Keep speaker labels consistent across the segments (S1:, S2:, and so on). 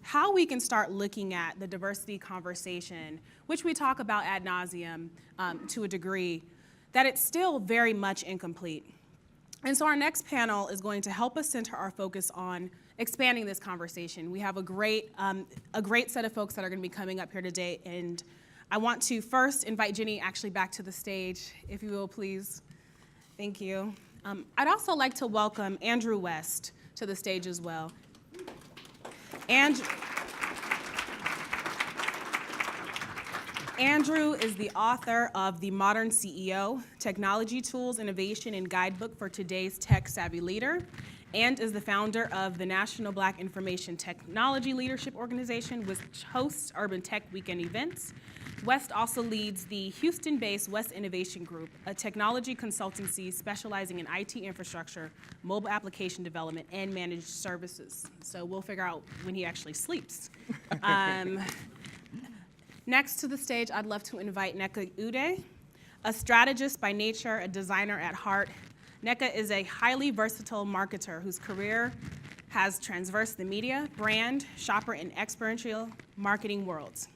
S1: how we can start looking at the diversity conversation, which we talk about ad nauseum to a degree, that it's still very much incomplete. And so our next panel is going to help us center our focus on expanding this conversation. We have a great set of folks that are going to be coming up here today, and I want to first invite Ginny actually back to the stage, if you will, please. Thank you. I'd also like to welcome Andrew West to the stage as well. Andrew is the author of The Modern CEO, Technology Tools, Innovation, and Guidebook for Today's Tech-Savvy Leader, and is the founder of the National Black Information Technology Leadership Organization, which hosts Urban Tech Weekend events. West also leads the Houston-based West Innovation Group, a technology consultancy specializing in IT infrastructure, mobile application development, and managed services. So we'll figure out when he actually sleeps. Next to the stage, I'd love to invite Nneka Ude, a strategist by nature, a designer at heart. Nneka is a highly versatile marketer whose career has traversed the media, brand, shopper, and experiential marketing worlds.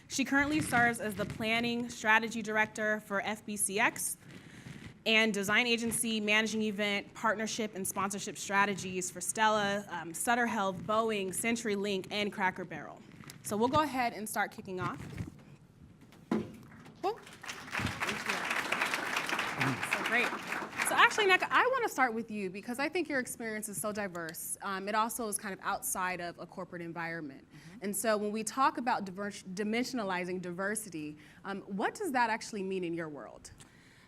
S1: She currently serves as the planning strategy director for FBCX and design agency, managing event, partnership, and sponsorship strategies for Stella, Sutter Health, Boeing, CenturyLink, and Cracker Barrel. So we'll go ahead and start kicking off. Cool. Thank you. So great. So actually, Nneka, I want to start with you because I think your experience is so diverse. It also is kind of outside of a corporate environment. Mm-hmm. And so when we talk about dimensionalizing diversity, what does that actually mean in your world?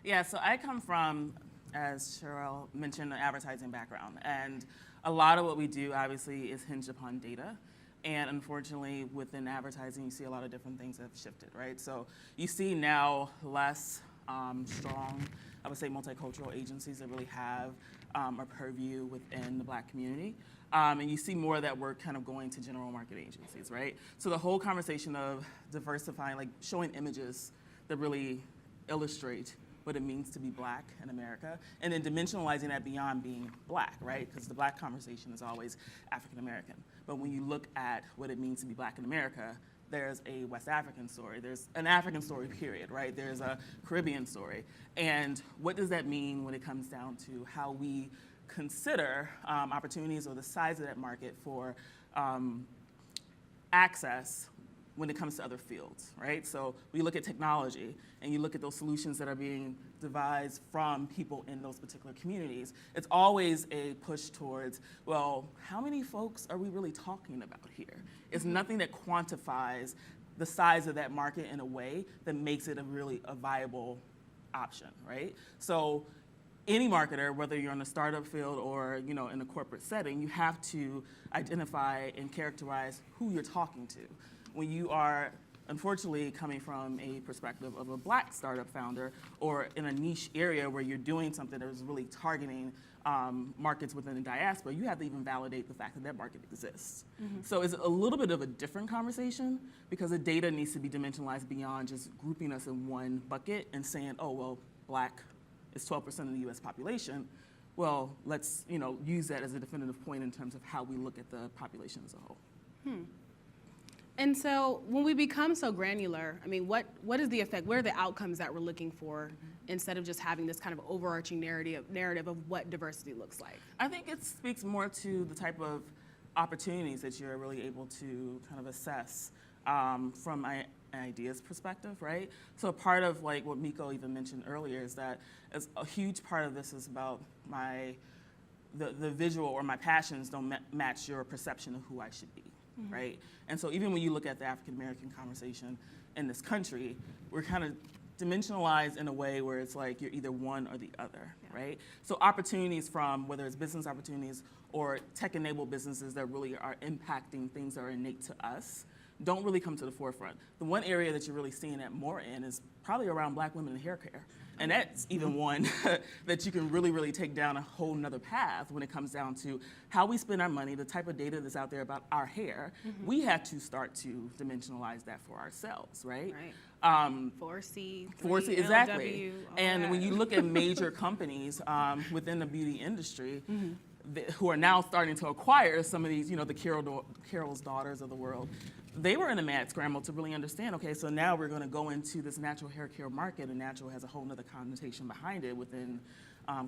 S2: Yeah, so I come from, as Cheryl mentioned, an advertising background. And a lot of what we do, obviously, is hinged upon data. And unfortunately, within advertising, you see a lot of different things that have shifted, right? So you see now less strong, I would say, multicultural agencies that really have a purview within the Black community. And you see more that we're kind of going to general market agencies, right? So the whole conversation of diversifying, like showing images that really illustrate what it means to be Black in America, and then dimensionalizing that beyond being Black, right? Because the Black conversation is always African American. But when you look at what it means to be Black in America, there's a West African story, there's an African story, period, right? There's a Caribbean story. And what does that mean when it comes down to how we consider opportunities or the size of that market for access when it comes to other fields, right? So we look at technology and you look at those solutions that are being devised from people in those particular communities. It's always a push towards, well, how many folks are we really talking about here? It's nothing that quantifies the size of that market in a way that makes it a viable option, right? So any marketer, whether you're in the startup field or in a corporate setting, you have to identify and characterize who you're talking to. When you are, unfortunately, coming from a perspective of a Black startup founder or in a niche area where you're doing something that is really targeting markets within the diaspora, you have to even validate the fact that that market exists. Mm-hmm. So it's a little bit of a different conversation because the data needs to be dimensionalized beyond just grouping us in one bucket and saying, oh, well, Black is 12% of the US population. Well, let's use that as a definitive point in terms of how we look at the population as a whole.
S1: And so when we become so granular, I mean, what is the effect? What are the outcomes that we're looking for instead of just having this kind of overarching narrative of what diversity looks like?
S2: I think it speaks more to the type of opportunities that you're really able to kind of assess from an ideas perspective, right? So a part of like what Miko even mentioned earlier is that a huge part of this is about the visual or my passions don't match your perception of who I should be. Mm-hmm. Right? And so even when you look at the African American conversation in this country, we're kind of dimensionalized in a way where it's like you're either one or the other, right? So opportunities from whether it's business opportunities or tech-enabled businesses that really are impacting things that are innate to us don't really come to the forefront. The one area that you're really seeing that more in is probably around Black women and hair care. And that's even one that you can really, really take down a whole nother path when it comes down to how we spend our money, the type of data that's out there about our hair. Mm-hmm. We have to start to dimensionalize that for ourselves, right?
S1: 4C,
S2: exactly. And when you look at major companies within the beauty industry, mm-hmm. who are now starting to acquire some of these, the Carol's daughters of the world, they were in a mad scramble to really understand, okay, so now we're going to go into this natural hair care market, and natural has a whole other connotation behind it within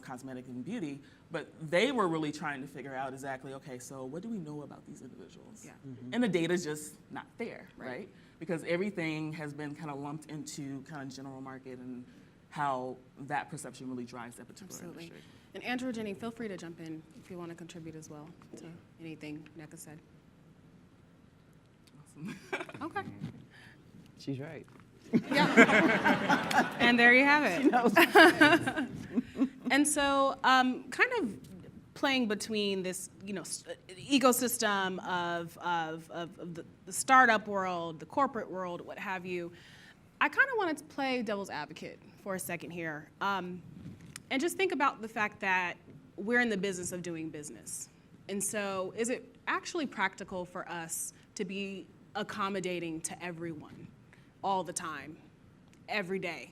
S2: cosmetic and beauty, but they were really trying to figure out exactly, okay, so what do we know about these individuals?
S1: Yeah.
S2: And the data's just not there, right? Because everything has been kind of lumped into kind of general market and how that perception really drives that particular industry.
S1: And Andrew or Ginny, feel free to jump in if you want to contribute as well to anything Nneka said.
S2: Awesome.
S1: Okay.
S3: She's right.
S1: Yeah. And there you have it. And so, kind of playing between this, ecosystem of the startup world, the corporate world, what have you, I kind of wanted to play devil's advocate for a second here, and just think about the fact that we're in the business of doing business. And so, is it actually practical for us to be accommodating to everyone all the time, every day?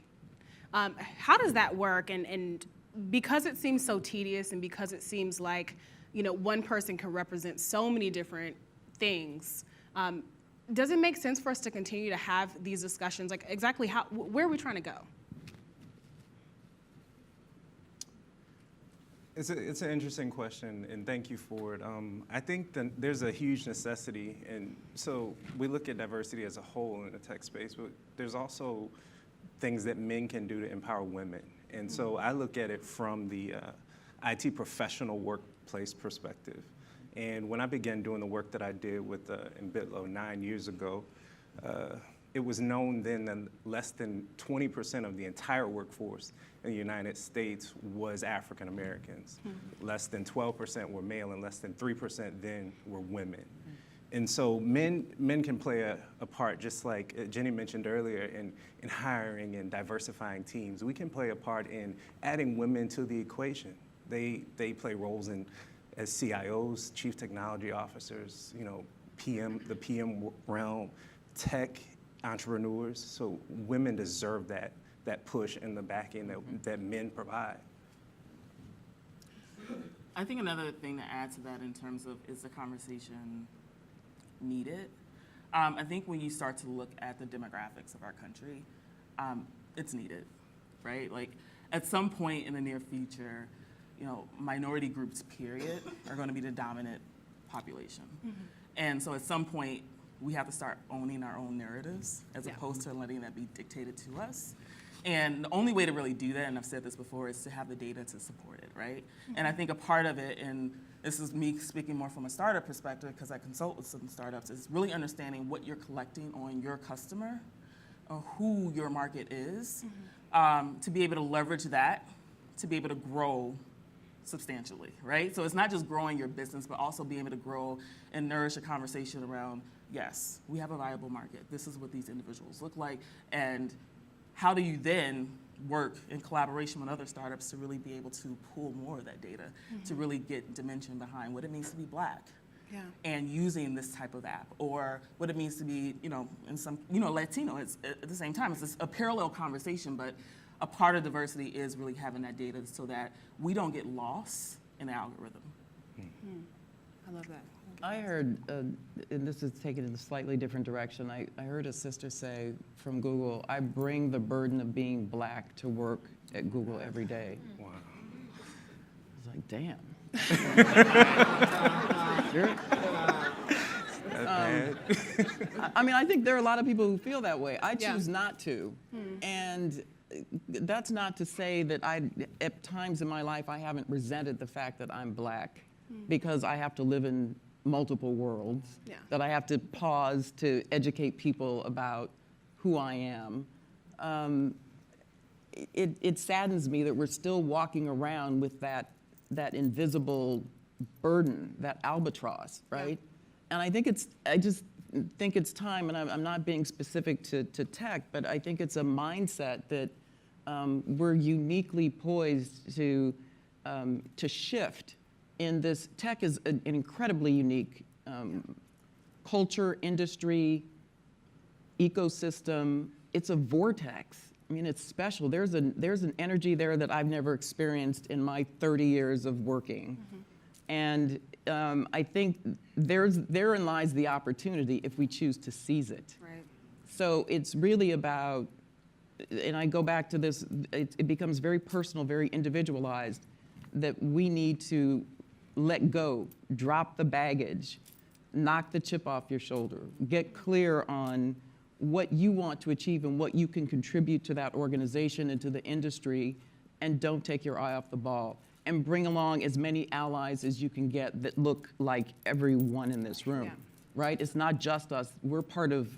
S1: How does that work? And because it seems so tedious, and because it seems like one person can represent so many different things, does it make sense for us to continue to have these discussions? Like, exactly where are we trying to go?
S4: It's an interesting question, and thank you for it. I think that there's a huge necessity, and so we look at diversity as a whole in the tech space, but there's also things that men can do to empower women. And so I look at it from the IT professional workplace perspective. And when I began doing the work that I did with Embitlo 9 years ago, it was known then that less than 20% of the entire workforce in the United States was African Americans. Less than 12% were male, and less than 3% then were women. And so men can play a part, just like Ginny mentioned earlier, in hiring and diversifying teams. We can play a part in adding women to the equation. They play roles as CIOs, chief technology officers, the PM realm, tech entrepreneurs. So women deserve that push in the back end that men provide.
S2: I think another thing to add to that in terms of, is the conversation needed? I think when you start to look at the demographics of our country, it's needed, right? Like, at some point in the near future, minority groups, period, are going to be the dominant population. And so at some point, we have to start owning our own narratives as opposed to letting that be dictated to us. And the only way to really do that, and I've said this before, is to have the data to support it, right? And I think a part of it, and this is me speaking more from a startup perspective because I consult with some startups, is really understanding what you're collecting on your customer, or who your market is, to be able to leverage that, to be able to grow substantially, right? So it's not just growing your business, but also being able to grow and nourish a conversation around, yes, we have a viable market. This is what these individuals look like. And how do you then work in collaboration with other startups to really be able to pull more of that data, to really get dimension behind what it means to be Black, and using this type of app, or what it means to be, in some, Latino. It's at the same time, it's a parallel conversation, but a part of diversity is really having that data so that we don't get lost in the algorithm.
S1: I love that.
S3: I heard, and this is taken in a slightly different direction, I heard a sister say from Google, I bring the burden of being Black to work at Google every day.
S4: Wow.
S3: I was like, damn. Sure. I mean, I think there are a lot of people who feel that way. I choose not to. And that's not to say that at times in my life, I haven't resented the fact that I'm Black, because I have to live in multiple worlds, that I have to pause to educate people about who I am. It saddens me that we're still walking around with that invisible burden, that albatross, right? And I just think it's time, and I'm not being specific to tech, but I think it's a mindset that we're uniquely poised to shift. In this, tech is an incredibly unique culture, industry, ecosystem. It's a vortex. I mean, it's special. There's an energy there that I've never experienced in my 30 years of working. And I think therein lies the opportunity if we choose to seize it.
S1: Right.
S3: So it's really about, and I go back to this, it becomes very personal, very individualized, that we need to let go, drop the baggage, knock the chip off your shoulder, get clear on what you want to achieve and what you can contribute to that organization and to the industry, and don't take your eye off the ball. And bring along as many allies as you can get that look like everyone in this room,
S1: Yeah.
S3: right? It's not just us, we're part of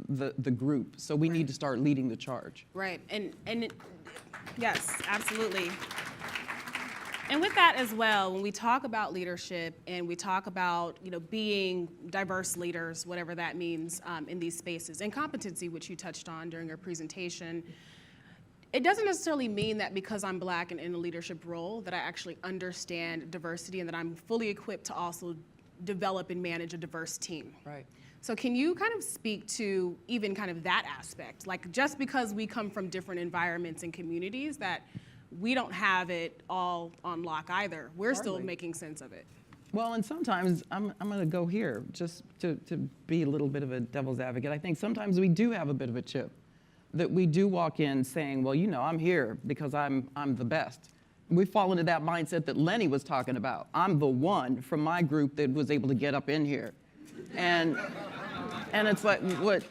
S3: the group, so we need to start leading the charge.
S1: Right, yes, absolutely. And with that as well, when we talk about leadership and we talk about, being diverse leaders, whatever that means in these spaces, and competency, which you touched on during your presentation, it doesn't necessarily mean that because I'm Black and in a leadership role that I actually understand diversity and that I'm fully equipped to also develop and manage a diverse team.
S3: Right.
S1: So can you kind of speak to even kind of that aspect? Like, just because we come from different environments and communities, that we don't have it all on lock either. We're still
S3: Hardly.
S1: making sense of it.
S3: Well, and sometimes, I'm going to go here just to be a little bit of a devil's advocate. I think sometimes we do have a bit of a chip, that we do walk in saying, well, I'm here because I'm the best. We fall into that mindset that Lenny was talking about. I'm the one from my group that was able to get up in here. And it's like, what?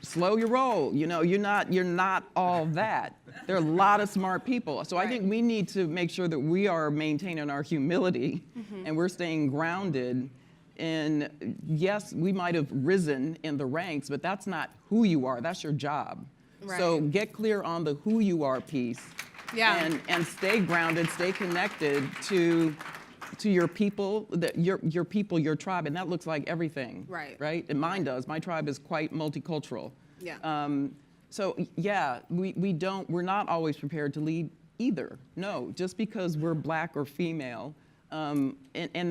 S3: Slow your roll. You're not all that. There are a lot of smart people. So I think we need to make sure that we are maintaining our humility and we're staying grounded. And yes, we might have risen in the ranks, but that's not who you are. That's your job.
S1: Right.
S3: So get clear on the who you are piece.
S1: Yeah.
S3: And stay grounded, stay connected to your people, your people, your tribe, and that looks like everything.
S1: Right.
S3: Right? And mine does. My tribe is quite multicultural.
S1: Yeah.
S3: So yeah, we're not always prepared to lead either. No, just because we're Black or female, and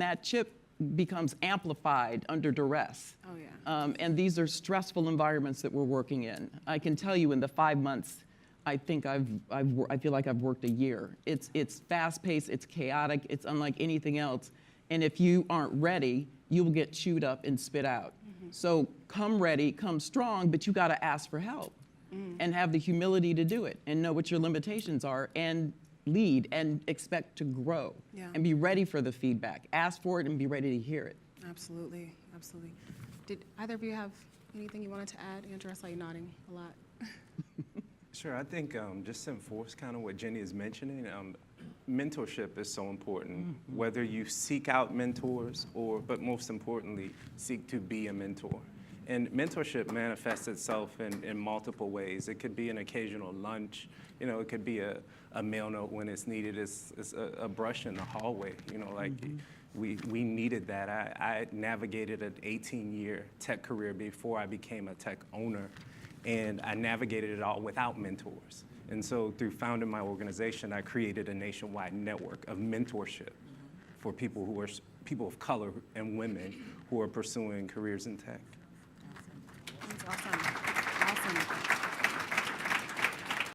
S3: that chip becomes amplified under duress.
S1: Oh, yeah.
S3: And these are stressful environments that we're working in. I can tell you in the 5 months, I think I feel like I've worked a year. It's fast-paced, it's chaotic, it's unlike anything else. And if you aren't ready, you will get chewed up and spit out. So come ready, come strong, but you gotta ask for help and have the humility to do it and know what your limitations are and lead and expect to grow and be ready for the feedback. Ask for it and be ready to hear it.
S1: Absolutely, absolutely. Did either of you have anything you wanted to add? Andrew, I saw you nodding a lot.
S4: Sure, I think just to enforce kind of what Ginny is mentioning, mentorship is so important, whether you seek out mentors but most importantly, seek to be a mentor. And mentorship manifests itself in multiple ways. It could be an occasional lunch, it could be a mail note when it's needed. It's a brush in the hallway, we needed that. I navigated an 18-year tech career before I became a tech owner. And I navigated it all without mentors. And so through founding my organization, I created a nationwide network of mentorship for people of color and women who are pursuing careers in tech.